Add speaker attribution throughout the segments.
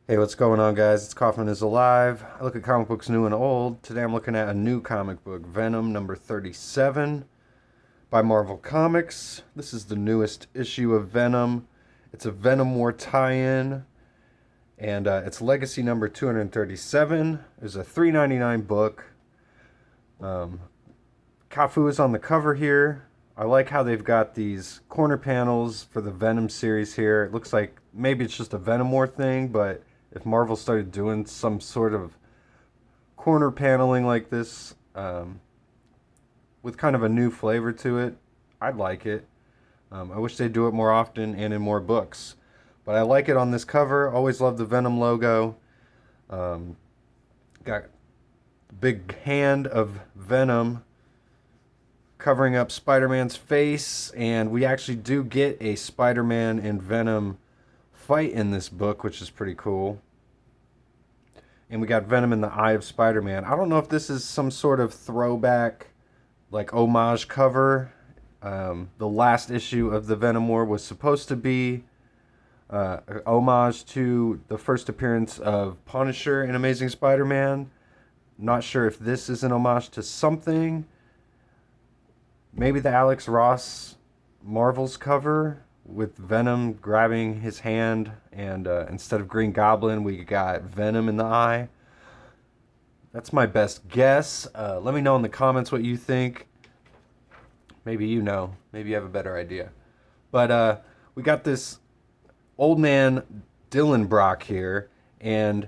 Speaker 1: Hey, what's going on, guys? It's Kaufman is Alive. I look at comic books new and old. Today I'm looking at a new comic book, Venom number 37 by Marvel Comics. This is the newest issue of Venom. It's a Venom War tie-in, and it's Legacy number 237. It's a $3.99 book. Um, Cafu is on the cover here. I like how they've got these corner panels for the Venom series here. It looks like maybe it's just a Venom War thing, but if Marvel started doing some sort of corner paneling like this with kind of a new flavor to it, I'd like it. I wish they'd do it more often and in more books. But I like it on this cover. Always love the Venom logo. Um, got the big hand of Venom covering up Spider-Man's face, and we actually do get a Spider-Man and Venom fight in this book, which is pretty cool. And we got Venom in the Eye of Spider-Man. I don't know if this is some sort of throwback, like homage cover. The last issue of the Venom War was supposed to be an homage to the first appearance of Punisher in Amazing Spider-Man. Not sure if this is an homage to something. Maybe the Alex Ross Marvel's cover with Venom grabbing his hand, and instead of Green Goblin, we got Venom in the eye. That's my best guess. Let me know in the comments what you think. Maybe you know. Maybe you have a better idea. But we got this old man Dylan Brock here, and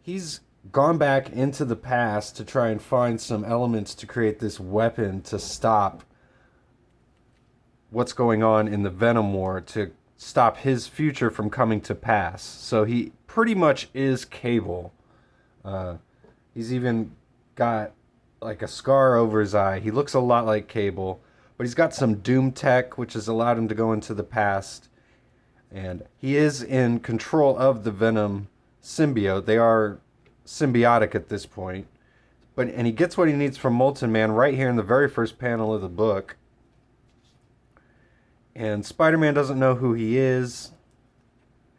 Speaker 1: he's gone back into the past to try and find some elements to create this weapon to stop what's going on in the Venom War, to stop his future from coming to pass. So he pretty much is Cable. He's even got like a scar over his eye. He looks a lot like Cable, but he's got some Doom tech, which has allowed him to go into the past. And he is in control of the Venom symbiote. They are symbiotic at this point. And he gets what he needs from Molten Man right here in the very first panel of the book. And Spider-Man doesn't know who he is,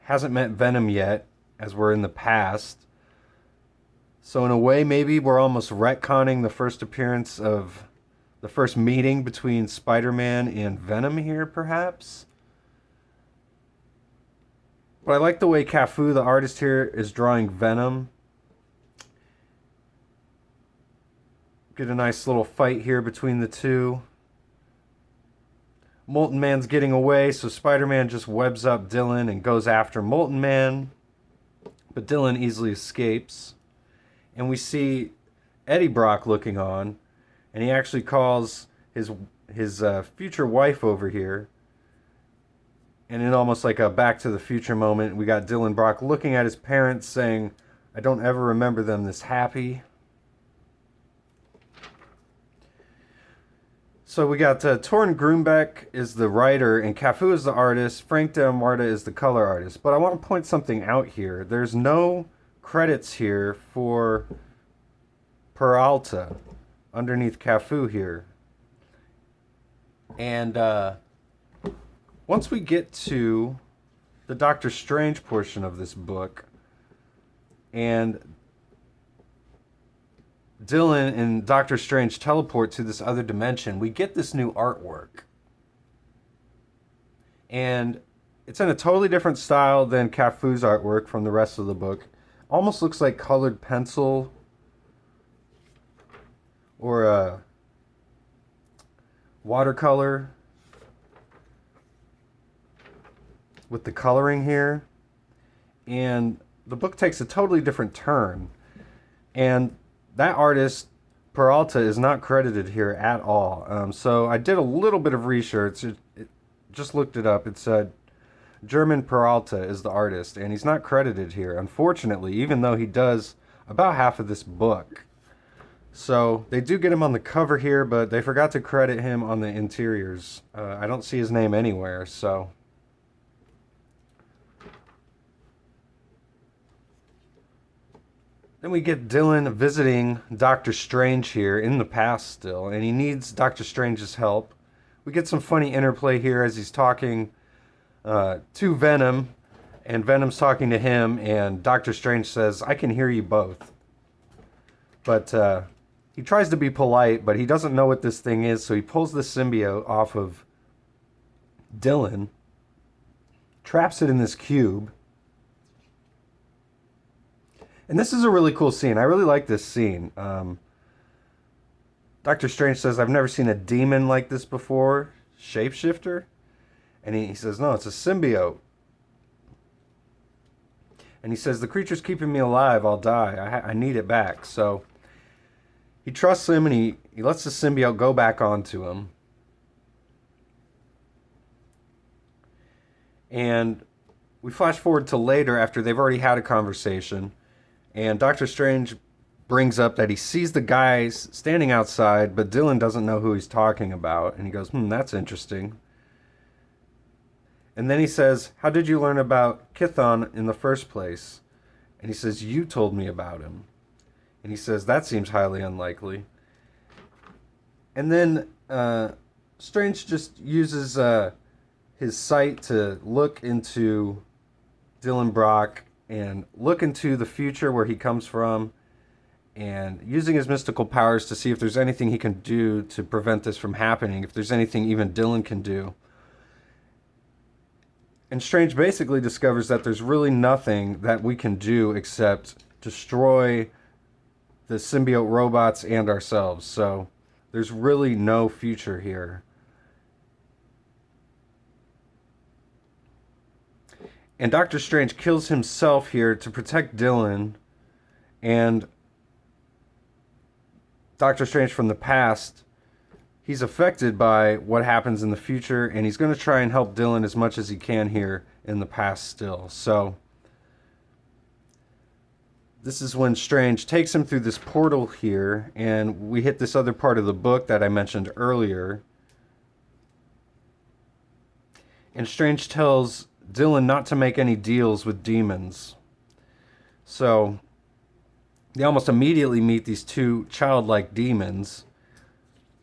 Speaker 1: hasn't met Venom yet, as we're in the past. So in a way, maybe we're almost retconning the first appearance of the first meeting between Spider-Man and Venom here, perhaps. But I like the way Cafu, the artist here, is drawing Venom. Get a nice little fight here between the two. Molten Man's getting away, so Spider-Man just webs up Dylan and goes after Molten Man. But Dylan easily escapes. And we see Eddie Brock looking on, and he actually calls his future wife over here. And in almost like a Back to the Future moment, we got Dylan Brock looking at his parents saying, "I don't ever remember them this happy." So we got Torrin Grunbeck is the writer and Cafu is the artist. Frank Del Marta is the color artist. But I want to point something out here. There's no credits here for Peralta underneath Cafu here. And once we get to the Doctor Strange portion of this book, and Dylan and Doctor Strange teleport to this other dimension, we get this new artwork. And it's in a totally different style than Cafu's artwork from the rest of the book. Almost looks like colored pencil or a watercolor with the coloring here. And the book takes a totally different turn. And that artist, Peralta, is not credited here at all. So I did a little bit of research. Just looked it up. It said German Peralta is the artist, and he's not credited here, unfortunately, even though he does about half of this book. So they do get him on the cover here, but they forgot to credit him on the interiors. I don't see his name anywhere, so... Then we get Dylan visiting Doctor Strange here in the past still, and he needs Doctor Strange's help. We get some funny interplay here as he's talking to Venom, And Venom's talking to him, and Doctor Strange says, "I can hear you both." But he tries to be polite, but he doesn't know what this thing is, so he pulls the symbiote off of Dylan, traps it in this cube. And this is a really cool scene. I really like this scene. Doctor Strange says, "I've never seen a demon like this before. Shapeshifter?" And he says, "No, it's a symbiote." And he says, "The creature's keeping me alive. I'll die. I need it back." So he trusts him, and he lets the symbiote go back onto him. And we flash forward to later after they've already had a conversation. And Doctor Strange brings up that he sees the guys standing outside, but Dylan doesn't know who he's talking about. And he goes, "That's interesting." And then he says, "How did you learn about Kithon in the first place?" And he says, "You told me about him." And he says, "That seems highly unlikely." And then Strange just uses his sight to look into Dylan Brock and look into the future where he comes from, and using his mystical powers to see if there's anything he can do to prevent this from happening, if there's anything even Dylan can do. And Strange basically discovers that there's really nothing that we can do except destroy the symbiote robots and ourselves. So there's really no future here. And Doctor Strange kills himself here to protect Dylan. And Doctor Strange from the past, he's affected by what happens in the future, and he's going to try and help Dylan as much as he can here in the past still. So this is when Strange takes him through this portal here, and we hit this other part of the book that I mentioned earlier. And Strange tells Dylan not to make any deals with demons. So they almost immediately meet these two childlike demons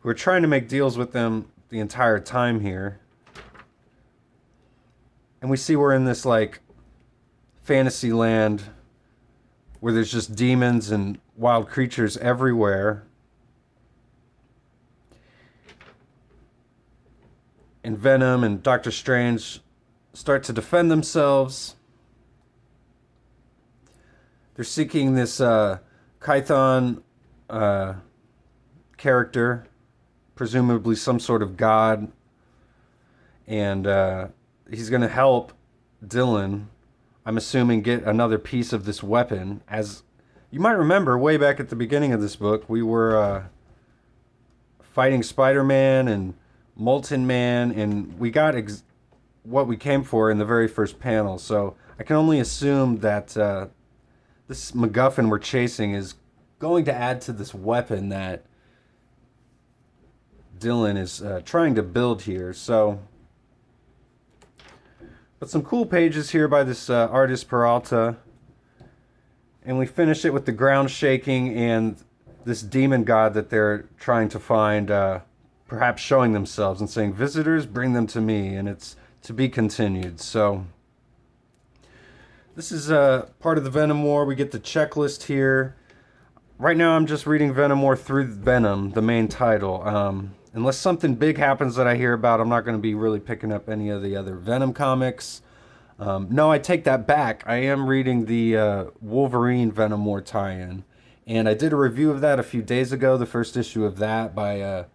Speaker 1: who are trying to make deals with them the entire time here. And we see we're in this like fantasy land where there's just demons and wild creatures everywhere. And Venom and Doctor Strange start to defend themselves. They're seeking this Kython character, presumably some sort of god, and he's going to help Dylan, I'm assuming, get another piece of this weapon. As you might remember, way back at the beginning of this book, we were fighting Spider-Man and Molten Man, and we got what we came for in the very first panel. So I can only assume that this MacGuffin we're chasing is going to add to this weapon that Dylan is trying to build here. So, but some cool pages here by this artist Peralta, and we finish it with the ground shaking and this demon god that they're trying to find, perhaps showing themselves and saying, "Visitors, bring them to me," and it's to be continued. So this is part of the Venom War. We get the checklist here. Right now I'm just reading Venom War through Venom, the main title. Unless something big happens that I hear about, I'm not going to be really picking up any of the other Venom comics. No, I take that back. I am reading the Wolverine Venom War tie-in. And I did a review of that a few days ago, the first issue of that by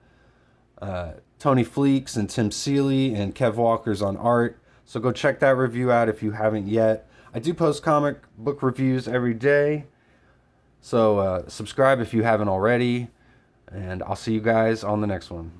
Speaker 1: Tony Fleeks and Tim Seeley and Kev Walker's on art. So go check that review out if you haven't yet. I do post comic book reviews every day. So subscribe if you haven't already. And I'll see you guys on the next one.